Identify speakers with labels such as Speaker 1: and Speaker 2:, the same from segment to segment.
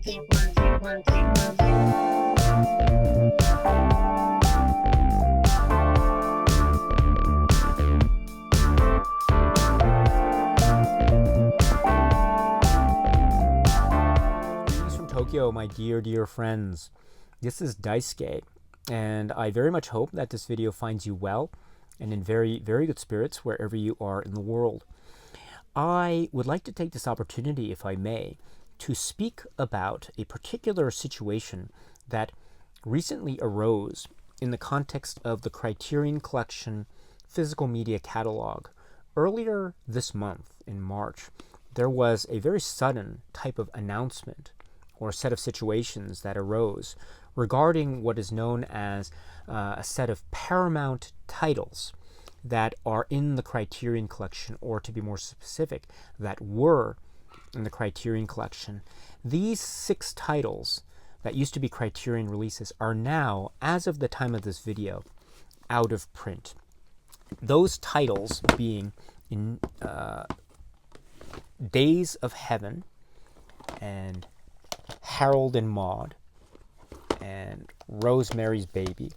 Speaker 1: From Tokyo, my dear friends. This is Daisuke, and I very much hope that this video finds you well and in very good spirits wherever you are in the world. I would like to take this opportunity, if I may, to speak about a particular situation that recently arose in the context of the Criterion Collection physical media catalog. Earlier this month, in March, there was a very sudden type of announcement or a set of situations that arose regarding what is known as a set of Paramount titles that are in the Criterion Collection, or to be more specific, that were in the Criterion Collection. These 6 titles that used to be Criterion releases are now, as of the time of this video, out of print. Those titles being in Days of Heaven and Harold and Maude and Rosemary's Baby,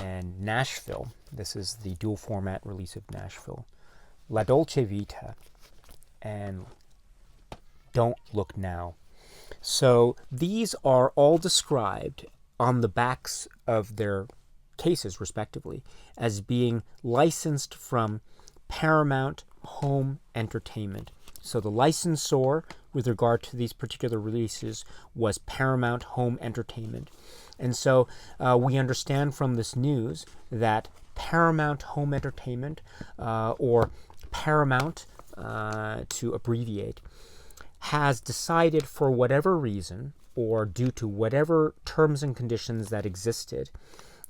Speaker 1: and Nashville. This is the dual format release of Nashville. La Dolce Vita and Don't Look Now. So these are all described on the backs of their cases, respectively, as being licensed from Paramount Home Entertainment. So the licensor with regard to these particular releases was Paramount Home Entertainment. And so we understand from this news that Paramount Home Entertainment, or Paramount to abbreviate, has decided for whatever reason, or due to whatever terms and conditions that existed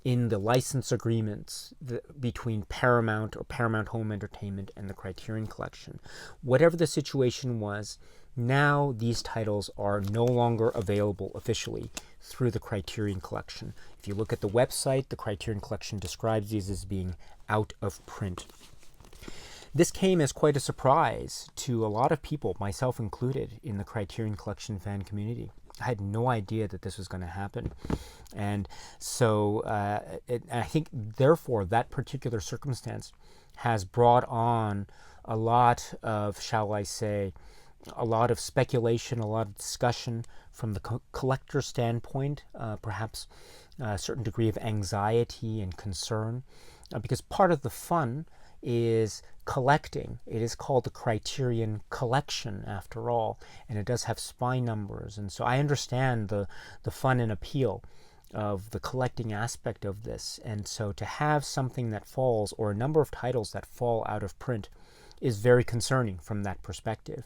Speaker 1: in the license agreements between Paramount or Paramount Home Entertainment and the Criterion Collection, whatever the situation was, now these titles are no longer available officially through the Criterion Collection. If you look at the website, the Criterion Collection describes these as being out of print. This came as quite a surprise to a lot of people, myself included, in the Criterion Collection fan community. I had no idea that this was going to happen. And so I think, therefore, that particular circumstance has brought on a lot of, shall I say, a lot of speculation, a lot of discussion from the collector standpoint, perhaps a certain degree of anxiety and concern, because part of the fun is collecting. It is called the Criterion Collection, after all, and it does have spine numbers. And so I understand the fun and appeal of the collecting aspect of this. And so to have something that falls, or a number of titles that fall out of print, is very concerning from that perspective.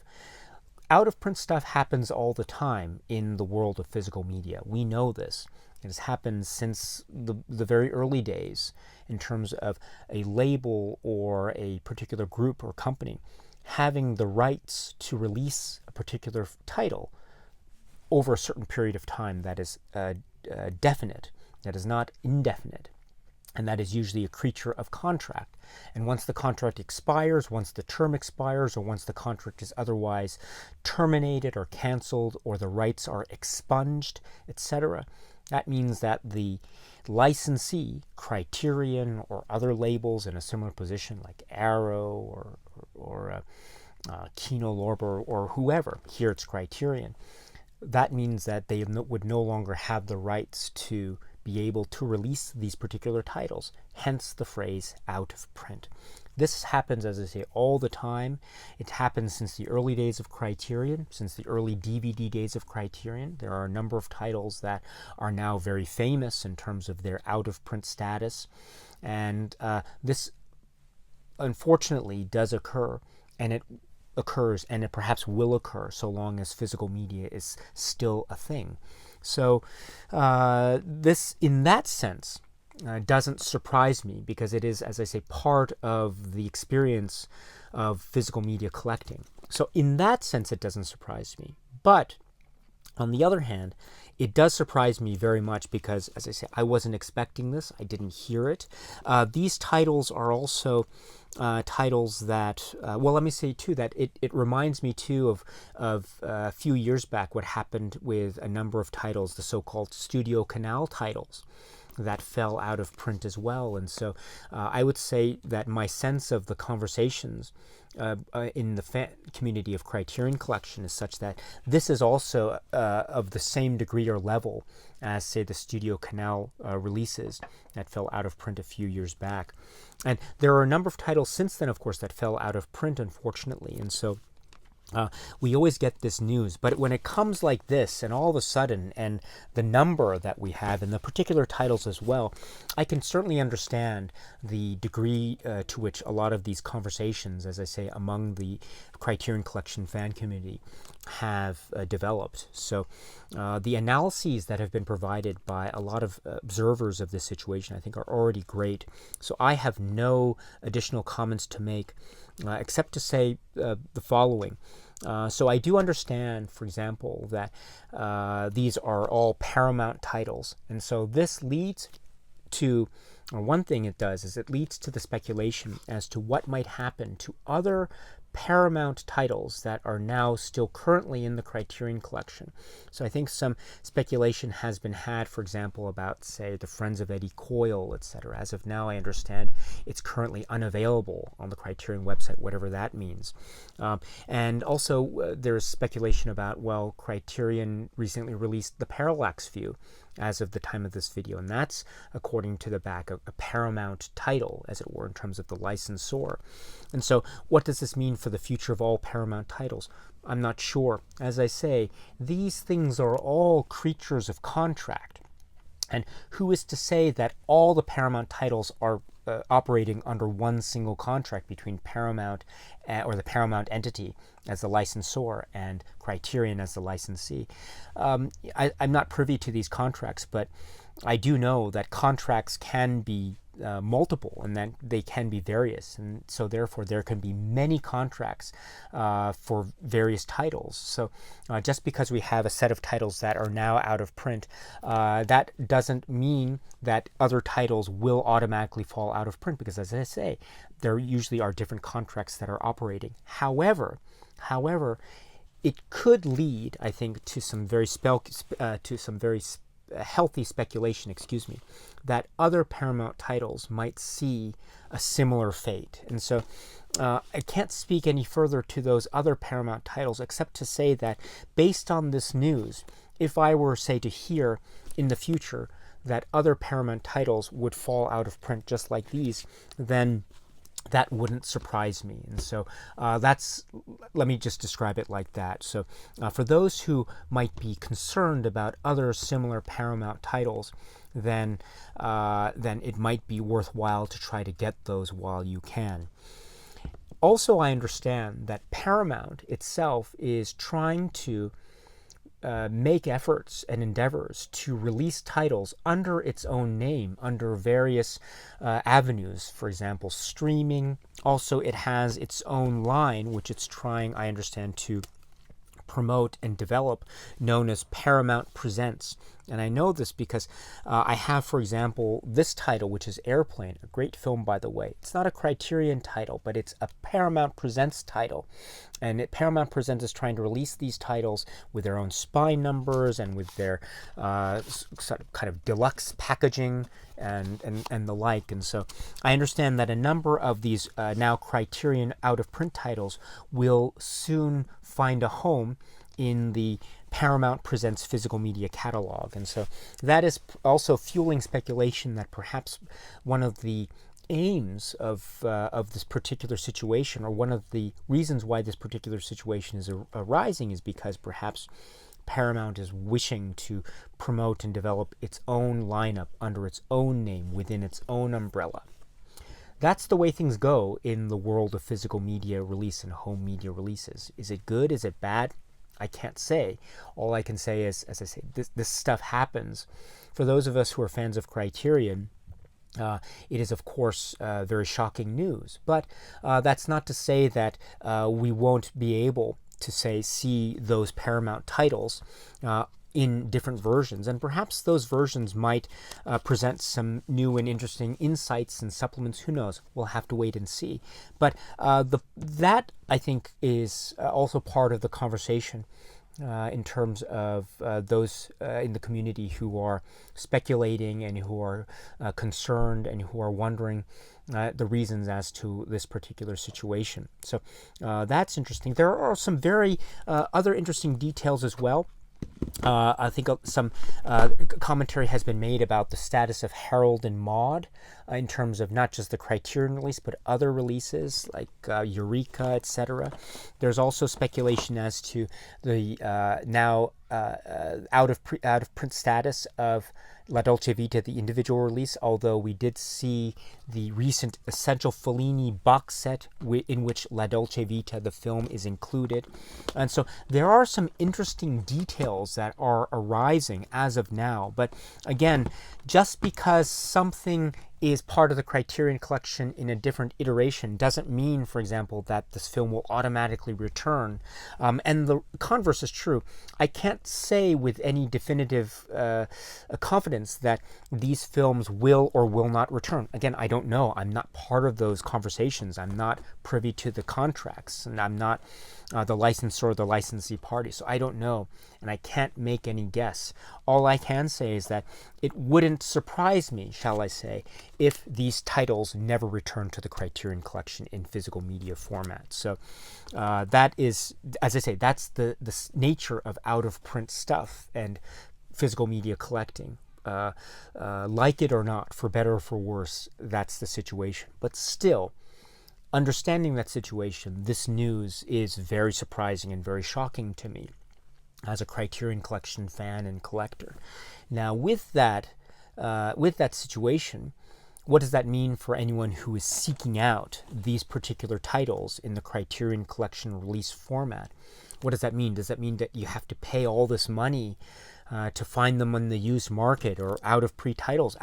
Speaker 1: Out of print stuff happens all the time in the world of physical media. We know this. It has happened since the very early days, in terms of a label or a particular group or company having the rights to release a particular title over a certain period of time that is definite, that is not indefinite. And that is usually a creature of contract. And once the contract expires, once the term expires, or once the contract is otherwise terminated or canceled, or the rights are expunged, etc., that means that the licensee, Criterion, or other labels in a similar position like Arrow or Kino Lorber or whoever, here it's Criterion, that means that they would no longer have the rights to be able to release these particular titles, hence the phrase out of print. This happens, as I say, all the time. It happens since the early days of Criterion, since the early DVD days of Criterion. There are a number of titles that are now very famous in terms of their out-of-print status. And this, unfortunately, does occur, and it occurs, and it perhaps will occur so long as physical media is still a thing. So this, in that sense, doesn't surprise me, because it is, as I say, part of the experience of physical media collecting. So in that sense, it doesn't surprise me. But on the other hand, it does surprise me very much because, as I say, I wasn't expecting this. I didn't hear it. These titles are also titles that, well, let me say too that it reminds me too of a few years back what happened with a number of titles, the so-called Studio Canal titles, that fell out of print as well. And so I would say that my sense of the conversations in the fan community of Criterion Collection is such that this is also of the same degree or level as, say, the Studio Canal releases that fell out of print a few years back. And there are a number of titles since then, of course, that fell out of print, unfortunately. And so we always get this news, but when it comes like this and all of a sudden, and the number that we have and the particular titles as well, I can certainly understand the degree to which a lot of these conversations, as I say, among the Criterion Collection fan community have developed. So the analyses that have been provided by a lot of observers of this situation, I think, are already great. So I have no additional comments to make except to say the following. So I do understand, for example, that these are all Paramount titles. And so this leads to, or one thing it does is it leads to the speculation as to what might happen to other Paramount titles that are now still currently in the Criterion Collection. So I think some speculation has been had, for example, about, say, the Friends of Eddie Coyle, etc. As of now, I understand it's currently unavailable on the Criterion website, whatever that means. And also there's speculation about, well, Criterion recently released the Parallax View as of the time of this video, and that's, according to the back, a Paramount title, as it were, in terms of the licensor. And so what does this mean for the future of all Paramount titles? I'm not sure. As I say, these things are all creatures of contract. And who is to say that all the Paramount titles are operating under one single contract between Paramount or the Paramount entity as the licensor and Criterion as the licensee? I'm not privy to these contracts, but I do know that contracts can be multiple and that they can be various, and so therefore there can be many contracts for various titles. So just because we have a set of titles that are now out of print, that doesn't mean that other titles will automatically fall out of print, because, as I say, there usually are different contracts that are operating. However, it could lead, I think, to some very healthy speculation, that other Paramount titles might see a similar fate. And so I can't speak any further to those other Paramount titles except to say that based on this news, if I were, say, to hear in the future that other Paramount titles would fall out of print just like these, then that wouldn't surprise me. And so let me just describe it like that. So for those who might be concerned about other similar Paramount titles, then it might be worthwhile to try to get those while you can. Also, I understand that Paramount itself is trying to make efforts and endeavors to release titles under its own name, under various avenues, for example, streaming. Also, it has its own line, which it's trying, I understand, to promote and develop, known as Paramount Presents. And I know this because I have, for example, this title, which is Airplane, a great film, by the way. It's not a Criterion title, but it's a Paramount Presents title. And Paramount Presents is trying to release these titles with their own spine numbers and with their sort of kind of deluxe packaging and the like. And so I understand that a number of these now Criterion out-of-print titles will soon find a home in the Paramount Presents physical media catalog. And so that is also fueling speculation that perhaps one of the aims of this particular situation, or one of the reasons why this particular situation is arising, is because perhaps Paramount is wishing to promote and develop its own lineup under its own name within its own umbrella. That's the way things go in the world of physical media release and home media releases. Is it good? Is it bad? I can't say. All I can say is, as I say, this stuff happens. For those of us who are fans of Criterion, it is, of course, very shocking news. But that's not to say that we won't be able to, say, see those Paramount titles in different versions, and perhaps those versions might present some new and interesting insights and supplements. Who knows? We'll have to wait and see. But that, I think, is also part of the conversation in terms of those in the community who are speculating and who are concerned and who are wondering the reasons as to this particular situation. So that's interesting. There are some very other interesting details as well. I think some commentary has been made about the status of Harold and Maude in terms of not just the Criterion release, but other releases like Eureka, etc. There's also speculation as to the now out of print status of La Dolce Vita, the individual release, although we did see the recent Essential Fellini box set in which La Dolce Vita, the film, is included. And so there are some interesting details that are arising as of now. But again, just because something is part of the Criterion collection in a different iteration doesn't mean, for example, that this film will automatically return. And the converse is true. I can't say with any definitive confidence that these films will or will not return. Again, I don't know. I'm not part of those conversations. I'm not privy to the contracts, and I'm not the licensor or the licensee party. So I don't know, and I can't make any guess. All I can say is that it wouldn't surprise me, shall I say, if these titles never return to the Criterion collection in physical media format. So that is, as I say, that's the nature of out-of-print stuff and physical media collecting. Like it or not, for better or for worse, that's the situation. But still, understanding that situation, this news is very surprising and very shocking to me as a Criterion collection fan and collector. Now, with that situation, what does that mean for anyone who is seeking out these particular titles in the Criterion collection release format? What does that mean? Does that mean that you have to pay all this money to find them on the used market or out of print titles?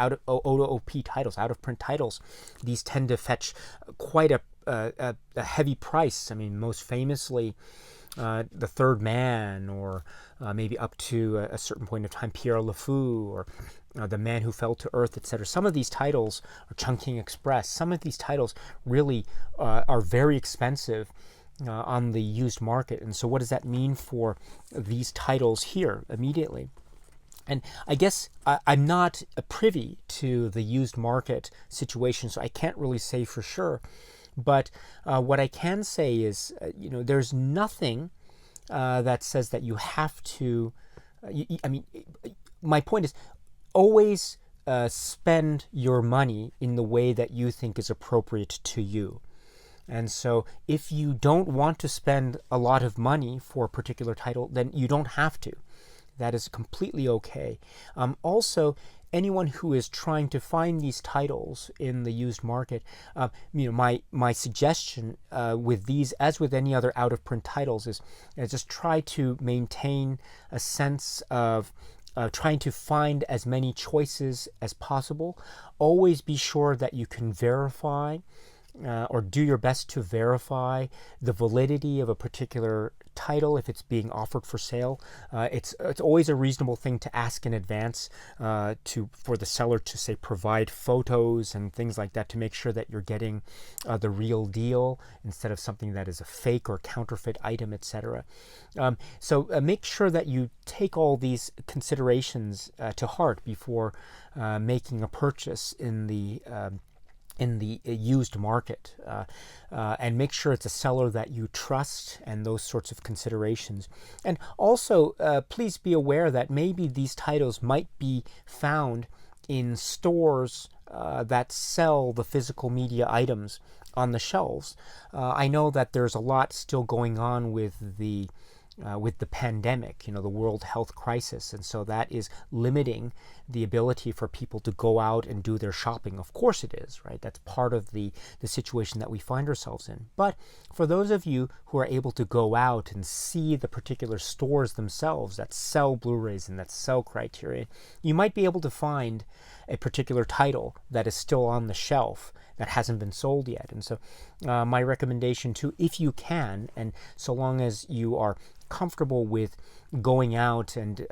Speaker 1: These tend to fetch quite a heavy price. I mean, most famously, The Third Man, or maybe up to a certain point of time, Pierre Le Fou, or The Man Who Fell to Earth, etc. Some of these titles, or Chungking Express, some of these titles really are very expensive on the used market. And so what does that mean for these titles here immediately? And I guess I'm not privy to the used market situation, so I can't really say for sure. But what I can say is, there's nothing that says that you have to. My point is, always spend your money in the way that you think is appropriate to you. And so if you don't want to spend a lot of money for a particular title, then you don't have to. That is completely okay. Also, anyone who is trying to find these titles in the used market, my suggestion with these, as with any other out-of-print titles, is just try to maintain a sense of trying to find as many choices as possible. Always be sure that you can verify or do your best to verify the validity of a particular title if it's being offered for sale. It's always a reasonable thing to ask in advance for the seller to, say, provide photos and things like that to make sure that you're getting the real deal instead of something that is a fake or counterfeit item, etc. So make sure that you take all these considerations to heart before making a purchase in the used market, and make sure it's a seller that you trust, and those sorts of considerations. And also, please be aware that maybe these titles might be found in stores that sell the physical media items on the shelves. I know that there's a lot still going on with the pandemic, the world health crisis, and so that is limiting the ability for people to go out and do their shopping. Of course it is, right? That's part of the situation that we find ourselves in. But for those of you who are able to go out and see the particular stores themselves that sell Blu-rays and that sell Criterion, you might be able to find a particular title that is still on the shelf that hasn't been sold yet. And so my recommendation too, if you can, and so long as you are comfortable with going out and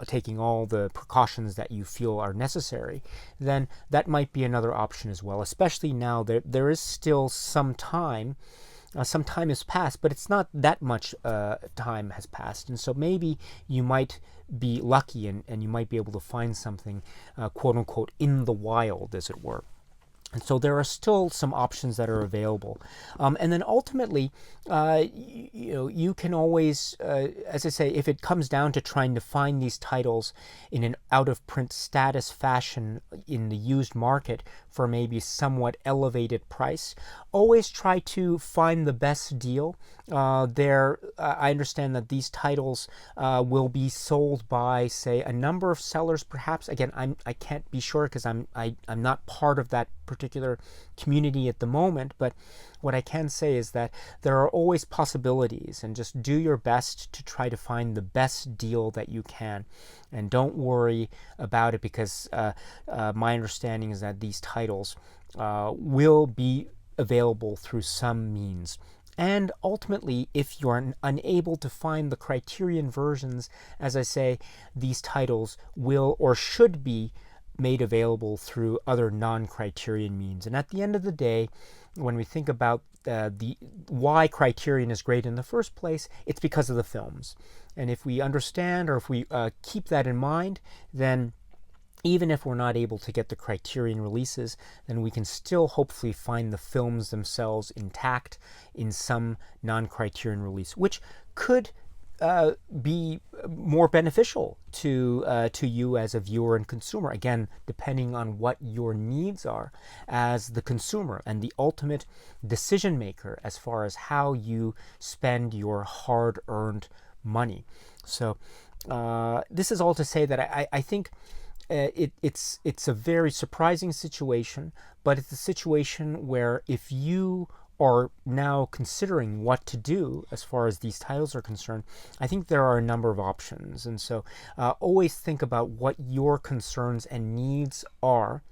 Speaker 1: taking all the precautions that you feel are necessary, then that might be another option as well, especially now that there is still some time. Some time has passed, but it's not that much time has passed. And so maybe you might be lucky and you might be able to find something, quote unquote, in the wild, as it were. And so there are still some options that are available. And then ultimately, you can always, as I say, if it comes down to trying to find these titles in an out-of-print status fashion in the used market for maybe somewhat elevated price, always try to find the best deal. I understand that these titles will be sold by, say, a number of sellers, perhaps. Again, I can't be sure because I'm not part of that particular community at the moment, but what I can say is that there are always possibilities, and just do your best to try to find the best deal that you can, and don't worry about it, because my understanding is that these titles will be available through some means. And ultimately, if you're unable to find the Criterion versions, as I say, these titles will or should be made available through other non-Criterion means. And at the end of the day, when we think about why Criterion is great in the first place, it's because of the films. And if we understand, or if we keep that in mind, then even if we're not able to get the Criterion releases, then we can still hopefully find the films themselves intact in some non-Criterion release, which could be more beneficial to you as a viewer and consumer, again, depending on what your needs are as the consumer and the ultimate decision maker as far as how you spend your hard-earned money. So this is all to say that I think it's a very surprising situation, but it's a situation where if you are now considering what to do as far as these titles are concerned, I think there are a number of options. And so always think about what your concerns and needs are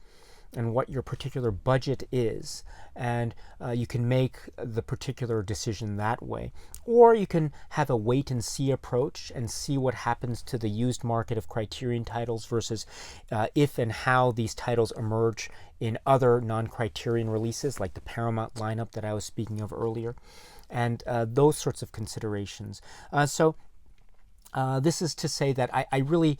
Speaker 1: and what your particular budget is, and you can make the particular decision that way. Or you can have a wait and see approach and see what happens to the used market of Criterion titles versus if and how these titles emerge in other non-Criterion releases, like the Paramount lineup that I was speaking of earlier, and those sorts of considerations. So this is to say that I really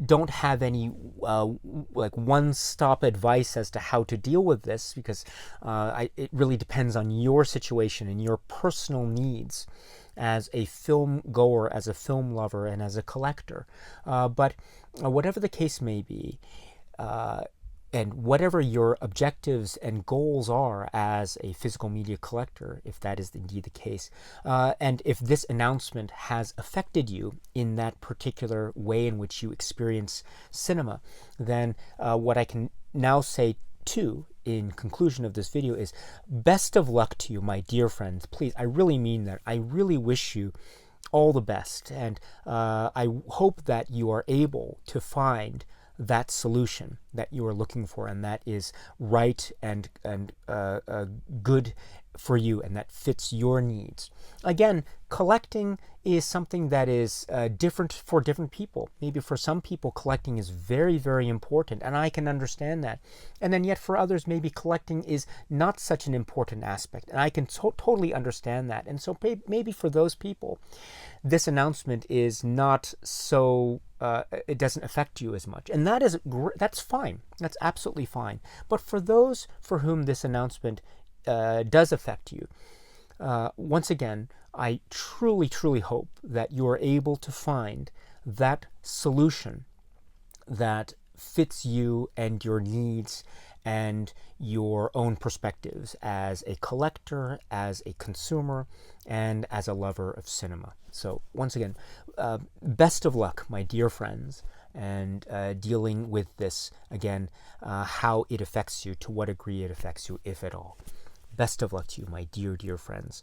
Speaker 1: don't have any like one-stop advice as to how to deal with this, because it really depends on your situation and your personal needs as a film goer, as a film lover, and as a collector. But whatever the case may be, and whatever your objectives and goals are as a physical media collector, if that is indeed the case, and if this announcement has affected you in that particular way in which you experience cinema, then what I can now say too, in conclusion of this video, is best of luck to you, my dear friends. Please, I really mean that. I really wish you all the best, and I hope that you are able to find that solution that you are looking for, and that is right and good for you, and that fits your needs. Again, collecting is something that is different for different people. Maybe for some people, collecting is very, very important, and I can understand that. And then yet for others, maybe collecting is not such an important aspect, and I can totally understand that. And so maybe for those people, this announcement is not so, it doesn't affect you as much. And that's fine. That's absolutely fine. But for those for whom this announcement does affect you, once again, I truly, truly hope that you are able to find that solution that fits you and your needs and your own perspectives as a collector, as a consumer, and as a lover of cinema. So once again, best of luck, my dear friends, and dealing with this, again, how it affects you, to what degree it affects you, if at all. Best of luck to you, my dear, dear friends.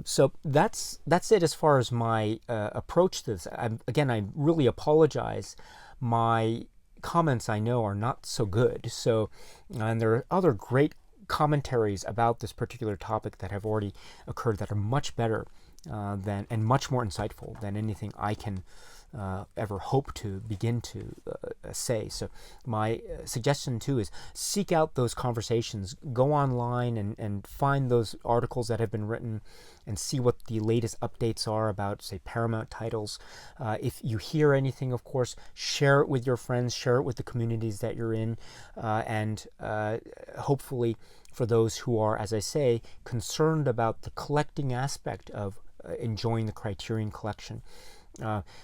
Speaker 1: So that's it as far as my approach to this. Again, I really apologize. My comments, I know, are not so good. So, and there are other great commentaries about this particular topic that have already occurred that are much better than and much more insightful than anything I can ever hope to begin to say. So my suggestion too is seek out those conversations, go online and find those articles that have been written and see what the latest updates are about, say, Paramount titles. If you hear anything, of course, share it with your friends, share it with the communities that you're in, and hopefully for those who are, as I say, concerned about the collecting aspect of enjoying the Criterion collection,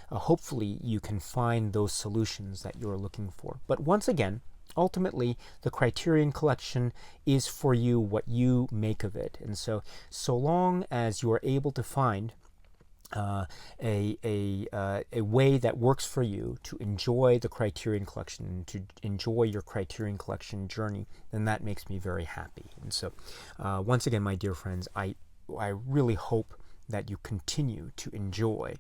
Speaker 1: hopefully you can find those solutions that you're looking for. But once again, ultimately, the Criterion collection is for you what you make of it. And so long as you are able to find a way that works for you to enjoy the Criterion collection and to enjoy your Criterion collection journey, then that makes me very happy. And so once again, my dear friends, I really hope that you continue to enjoy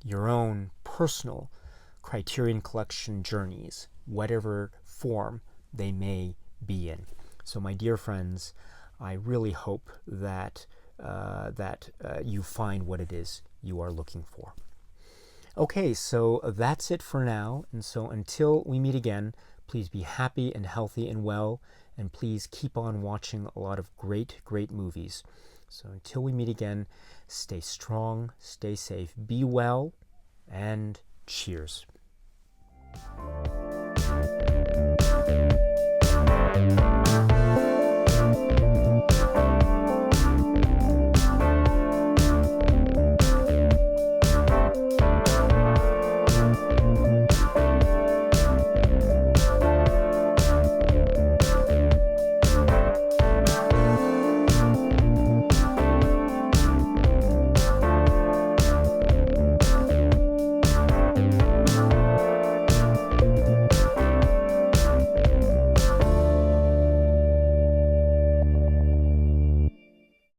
Speaker 1: your own personal Criterion collection journeys, whatever form they may be in. So my dear friends, I really hope that you find what it is you are looking for. Okay, so that's it for now. And so until we meet again, please be happy and healthy and well, and please keep on watching a lot of great movies. So until we meet again, stay strong, stay safe, be well, and cheers.